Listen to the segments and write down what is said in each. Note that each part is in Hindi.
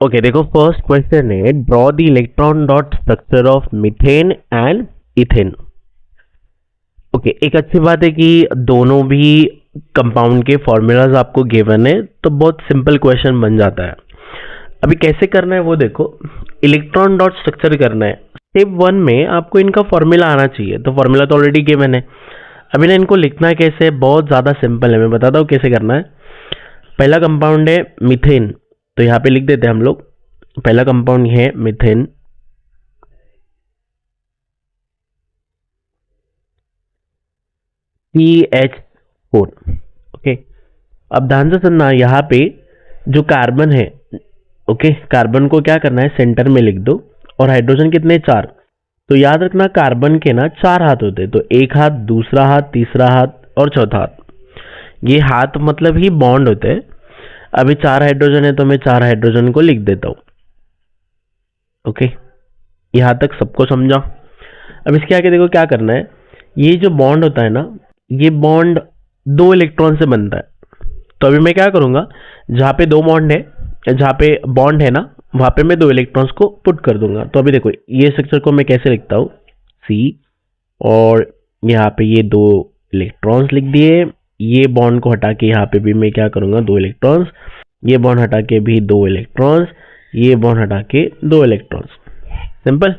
ओके देखो, फर्स्ट क्वेश्चन है draw the electron dot structure of methane and ethane. Okay, एक अच्छी बात है कि दोनों भी कंपाउंड के फॉर्मूलाज आपको गिवन है, तो बहुत सिंपल क्वेश्चन बन जाता है। अभी कैसे करना है वो देखो, इलेक्ट्रॉन डॉट स्ट्रक्चर करना है। स्टेप 1 में आपको इनका फॉर्मूला आना चाहिए, तो फॉर्मूला तो ऑलरेडी गिवन है। अभी ना इनको लिखना है कैसे, बहुत ज़्यादा सिंपल है, मैं बताता हूँ कैसे करना है। पहला कंपाउंड है मीथेन, तो यहाँ पे लिख देते हैं हम लोग। पहला कंपाउंड है मीथेन, CH4। ओके, अब ध्यान से सुनना, यहाँ पे जो कार्बन है, ओके, कार्बन को क्या करना है, सेंटर में लिख दो। और हाइड्रोजन कितने, 4। तो याद रखना कार्बन के ना 4 हाथ होते हैं, तो एक हाथ, दूसरा हाथ, तीसरा हाथ और चौथा हाथ। ये हाथ मतलब ही बॉन्ड होते हैं। अभी 4 हाइड्रोजन है तो मैं 4 हाइड्रोजन को लिख देता हूं। ओके, यहां तक सबको समझा। अब इसके आगे देखो क्या करना है। ये जो बॉन्ड होता है ना, ये बॉन्ड 2 इलेक्ट्रॉन से बनता है। तो अभी मैं क्या करूंगा, जहां पे 2 बॉन्ड है, जहां पे बॉन्ड है ना, वहां पे मैं 2 इलेक्ट्रॉन्स को पुट कर दूंगा। तो अभी देखो ये स्ट्रक्चर को मैं कैसे लिखता हूं, C, और यहाँ पे ये 2 इलेक्ट्रॉन्स लिख दिए। ये बॉन्ड को हटा के यहाँ पे भी मैं क्या करूंगा, 2 इलेक्ट्रॉन्स। ये बॉन्ड हटा के भी 2 इलेक्ट्रॉन्स, ये बॉन्ड हटा के 2 इलेक्ट्रॉन्स। सिंपल।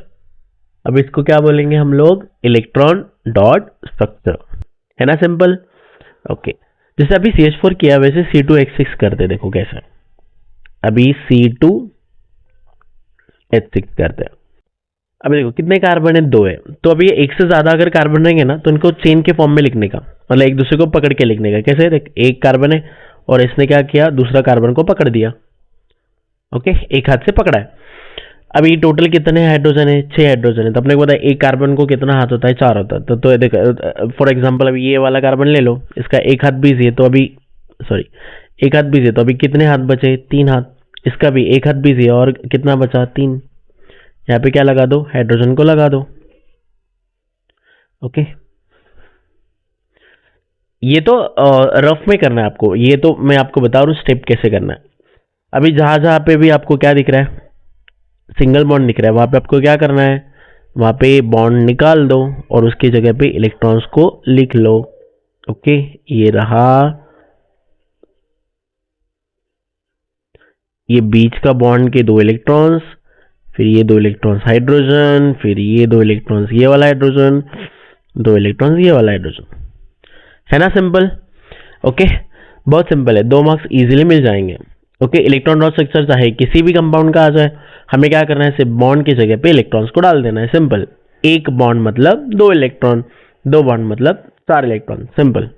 अब इसको क्या बोलेंगे हम लोग, इलेक्ट्रॉन डॉट स्ट्रक्चर, है ना, सिंपल। ओके, जैसे अभी CH4 किया वैसे C2H6 करते, देखो कैसे। अभी C2H6 करते हैं। अभी देखो कितने कार्बन है, 2 है। तो अभी एक से ज्यादा अगर कार्बन रहेंगे ना, तो इनको चेन के फॉर्म में लिखने का, मतलब एक दूसरे को पकड़ के लिखने का। कैसे, देख एक कार्बन है और इसने क्या किया, दूसरा कार्बन को पकड़ दिया। ओके, एक हाथ से पकड़ा है। अभी टोटल कितने हाइड्रोजन है, 6 हाइड्रोजन है। तो अपने को पता है एक कार्बन को कितना हाथ होता है, 4 होता है। तो देख, फॉर एग्जांपल अभी ये वाला कार्बन ले लो, इसका एक हाथ बिजी है, तो अभी सॉरी, एक हाथ बिजी है, तो अभी कितने हाथ बचे, 3 हाथ। इसका भी एक हाथ बिजी है और कितना बचा, 3। यहाँ पे क्या लगा दो, हाइड्रोजन को लगा दो। ओके, ये तो रफ में करना है आपको, ये तो मैं आपको बता रहा हूँ स्टेप कैसे करना है। अभी जहां जहां पे भी आपको क्या दिख रहा है, सिंगल बॉन्ड दिख रहा है, वहां पे आपको क्या करना है, वहां पे बॉन्ड निकाल दो और उसकी जगह पे इलेक्ट्रॉन्स को लिख लो। ओके, ये रहा, ये बीच का बॉन्ड के 2 इलेक्ट्रॉन्स, फिर ये 2 इलेक्ट्रॉन्स हाइड्रोजन, फिर ये 2 इलेक्ट्रॉन्स ये वाला हाइड्रोजन, 2 इलेक्ट्रॉन्स ये वाला हाइड्रोजन, है ना, सिंपल। ओके, बहुत सिंपल है, 2 मार्क्स इजीली मिल जाएंगे। ओके, इलेक्ट्रॉन डॉट स्ट्रक्चर चाहे किसी भी कंपाउंड का आ जाए, हमें क्या करना है, सिर्फ बॉन्ड की जगह पे इलेक्ट्रॉन्स को डाल देना है, सिंपल। एक बॉन्ड मतलब 2 इलेक्ट्रॉन, 2 बॉन्ड मतलब 4 इलेक्ट्रॉन, सिंपल।